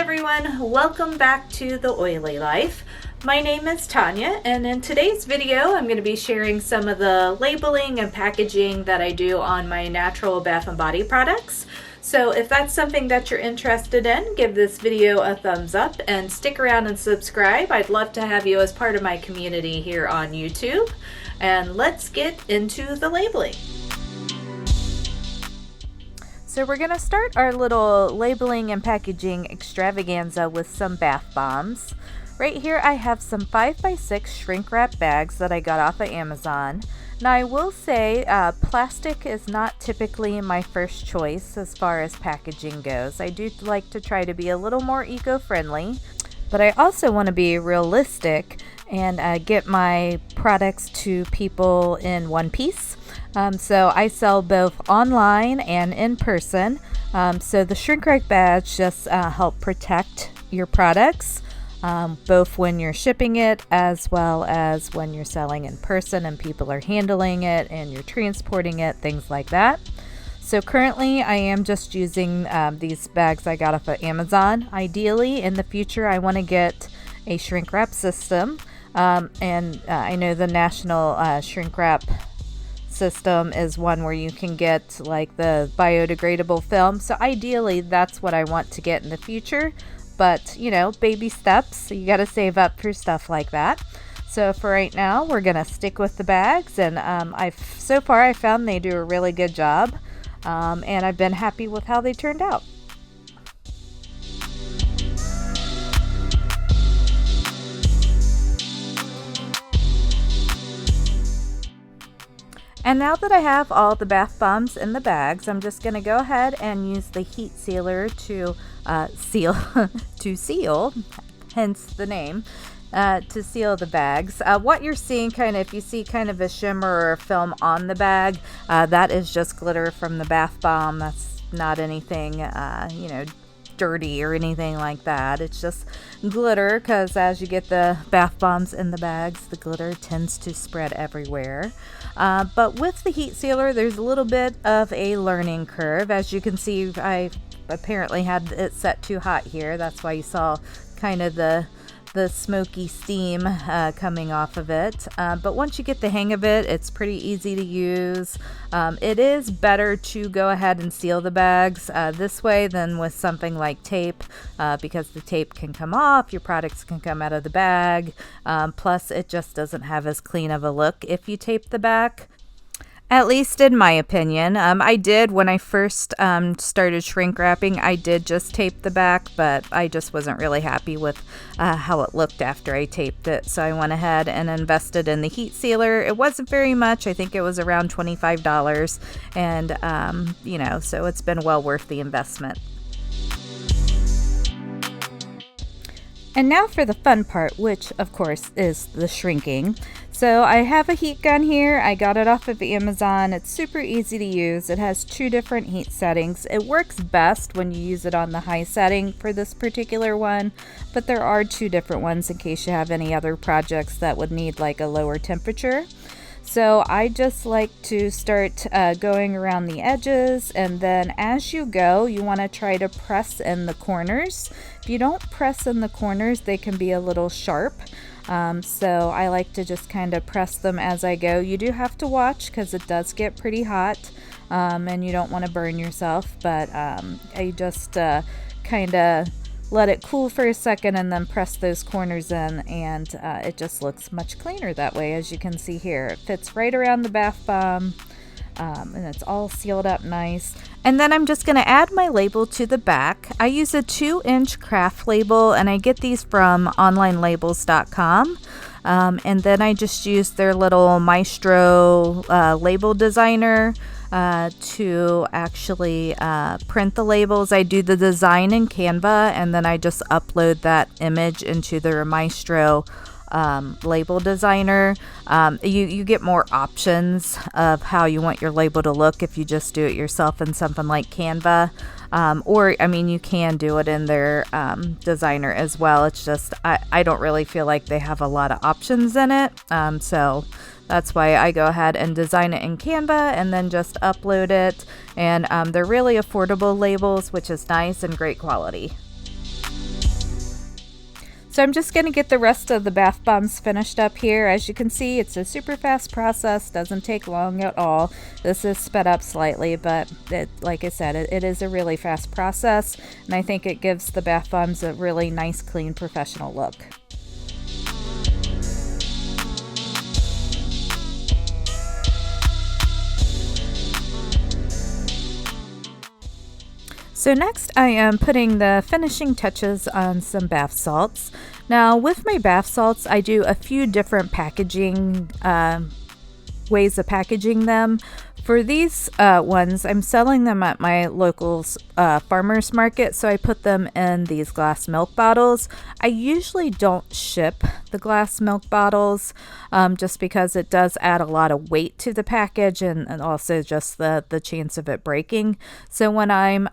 everyone, welcome back to The Oily Life. My name is Tanya, and in today's video I'm going to be sharing some of the labeling and packaging that I do on my natural bath and body products. So if that's something that you're interested in, give this video a thumbs up and stick around and subscribe. I'd love to have you as part of my community here on YouTube. And let's get into the labeling. So we're going to start our little labeling and packaging extravaganza with some bath bombs. Right here I have some 5x6 shrink wrap bags that I got off of Amazon. Now I will say plastic is not typically my first choice as far as packaging goes. I do like to try to be a little more eco-friendly, but I also want to be realistic and get my products to people in one piece. So I sell both online and in person. So the shrink wrap bags just help protect your products, both when you're shipping it as well as when you're selling in person and people are handling it and you're transporting it, things like that. So currently I am just using these bags I got off of Amazon. Ideally in the future I want to get a shrink wrap system, and I know the national shrink wrap system is one where you can get like the biodegradable film. So ideally that's what I want to get in the future, but you know, baby steps, so you got to save up for stuff like that. So for right now we're gonna stick with the bags, and so far I found they do a really good job, and I've been happy with how they turned out. And now that I have all the bath bombs in the bags, I'm just going to go ahead and use the heat sealer to seal, hence the name, to seal the bags. What you're seeing, if you see kind of a shimmer or a film on the bag, that is just glitter from the bath bomb. That's not anything, dirty or anything like that. It's just glitter, because as you get the bath bombs in the bags, the glitter tends to spread everywhere. But with the heat sealer, there's a little bit of a learning curve. As you can see, I apparently had it set too hot here. That's why you saw kind of the smoky steam coming off of it. But once you get the hang of it, it's pretty easy to use. It is better to go ahead and seal the bags this way than with something like tape, because the tape can come off, your products can come out of the bag, plus it just doesn't have as clean of a look if you tape the back. At least in my opinion. I did, when I first started shrink wrapping, I did just tape the back, but I just wasn't really happy with how it looked after I taped it. So I went ahead and invested in the heat sealer. It wasn't very much. I think it was around $25. And, so it's been well worth the investment. And now for the fun part, which of course is the shrinking. So I have a heat gun here. I got it off of Amazon. It's super easy to use. It has 2 different heat settings. It works best when you use it on the high setting for this particular one, but there are 2 different ones in case you have any other projects that would need like a lower temperature. So I just like to start going around the edges, and then as you go, you want to try to press in the corners. If you don't press in the corners, they can be a little sharp. So I like to just kind of press them as I go. You do have to watch because it does get pretty hot, and you don't want to burn yourself, but I just kind of let it cool for a second and then press those corners in, and it just looks much cleaner that way. As you can see here, it fits right around the bath bomb, and it's all sealed up nice. And then I'm just going to add my label to the back. I use a 2-inch craft label, and I get these from onlinelabels.com. And then I just use their little Maestro label designer to actually print the labels. I do the design in Canva, and then I just upload that image into their Maestro label designer. You get more options of how you want your label to look if you just do it yourself in something like Canva. You can do it in their designer as well. It's just I don't really feel like they have a lot of options in it. So that's why I go ahead and design it in Canva and then just upload it. And they're really affordable labels, which is nice and great quality. So I'm just going to get the rest of the bath bombs finished up here. As you can see, it's a super fast process, doesn't take long at all. This is sped up slightly, but like I said, it is a really fast process, and I think it gives the bath bombs a really nice, clean, professional look. So next I am putting the finishing touches on some bath salts. Now with my bath salts, I do a few different packaging ways of packaging them. For these ones, I'm selling them at my local farmer's market, so I put them in these glass milk bottles. I usually don't ship the glass milk bottles just because it does add a lot of weight to the package, and also just the chance of it breaking. So when I'm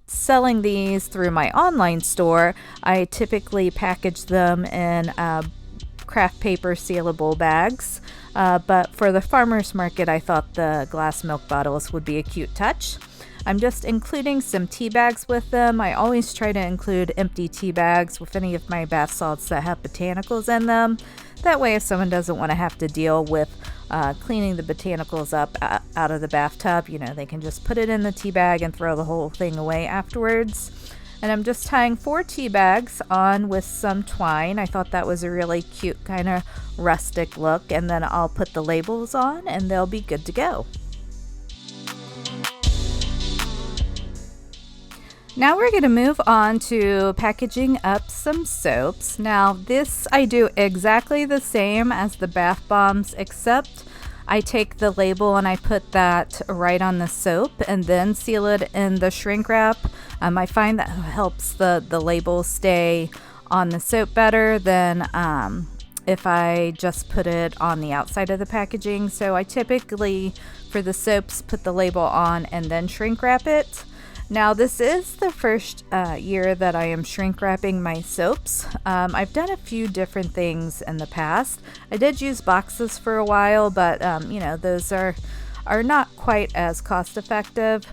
selling these through my online store, I typically package them in craft paper sealable bags. But for the farmer's market, I thought the glass milk bottles would be a cute touch. I'm just including some tea bags with them. I always try to include empty tea bags with any of my bath salts that have botanicals in them. That way, if someone doesn't want to have to deal with cleaning the botanicals up out of the bathtub, they can just put it in the tea bag and throw the whole thing away afterwards. And I'm just tying 4 tea bags on with some twine. I thought that was a really cute kind of rustic look, and then I'll put the labels on and they'll be good to go. Now we're going to move on to packaging up some soaps. Now this I do exactly the same as the bath bombs, except I take the label and I put that right on the soap and then seal it in the shrink wrap. I find that helps the label stay on the soap better than if I just put it on the outside of the packaging. So I typically, for the soaps, put the label on and then shrink wrap it. Now this is the first year that I am shrink wrapping my soaps. I've done a few different things in the past. I did use boxes for a while, but those are not quite as cost effective.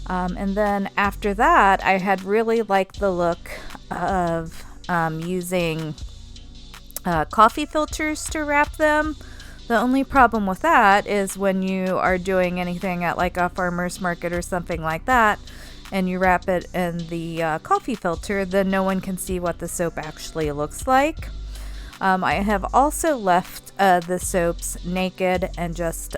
And then after that, I had really liked the look of using coffee filters to wrap them. The only problem with that is when you are doing anything at like a farmer's market or something like that, and you wrap it in the coffee filter, then no one can see what the soap actually looks like. I have also left the soaps naked and just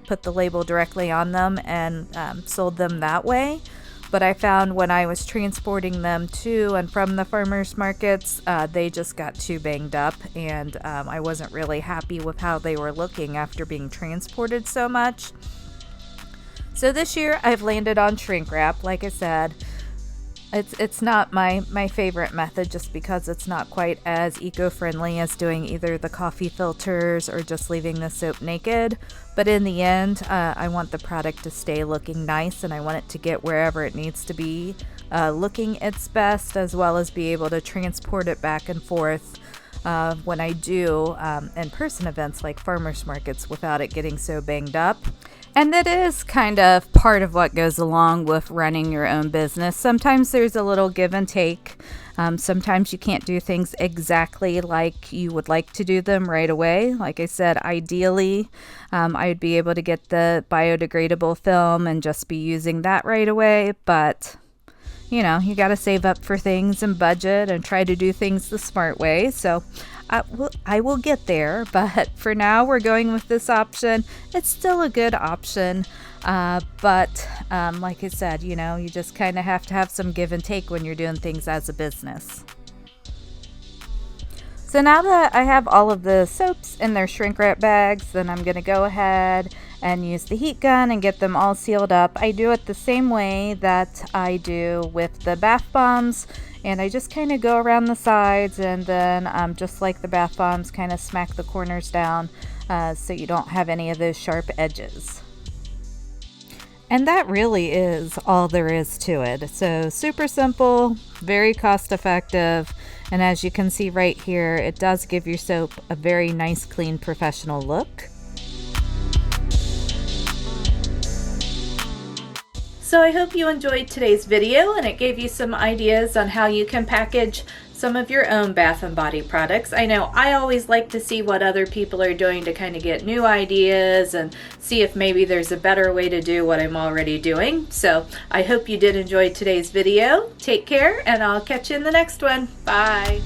put the label directly on them and sold them that way. But I found when I was transporting them to and from the farmers markets, they just got too banged up, and I wasn't really happy with how they were looking after being transported so much. So this year I've landed on shrink wrap. Like I said, it's not my favorite method just because it's not quite as eco-friendly as doing either the coffee filters or just leaving the soap naked. But in the end, I want the product to stay looking nice, and I want it to get wherever it needs to be looking its best, as well as be able to transport it back and forth when I do in-person events like farmers markets without it getting so banged up. And that is kind of part of what goes along with running your own business. Sometimes there's a little give and take. Sometimes you can't do things exactly like you would like to do them right away. Like I said, ideally, I'd be able to get the biodegradable film and just be using that right away. But, you got to save up for things and budget and try to do things the smart way. So I will get there, but for now we're going with this option. It's still a good option, but like I said, you just kind of have to have some give and take when you're doing things as a business. So now that I have all of the soaps in their shrink wrap bags, then I'm going to go ahead and use the heat gun and get them all sealed up. I do it the same way that I do with the bath bombs. And I just kind of go around the sides, and then just like the bath bombs, kind of smack the corners down so you don't have any of those sharp edges. And that really is all there is to it. So super simple, very cost effective, and as you can see right here, it does give your soap a very nice, clean, professional look. So I hope you enjoyed today's video and it gave you some ideas on how you can package some of your own Bath and Body products. I know I always like to see what other people are doing to kind of get new ideas and see if maybe there's a better way to do what I'm already doing. So I hope you did enjoy today's video. Take care, and I'll catch you in the next one. Bye.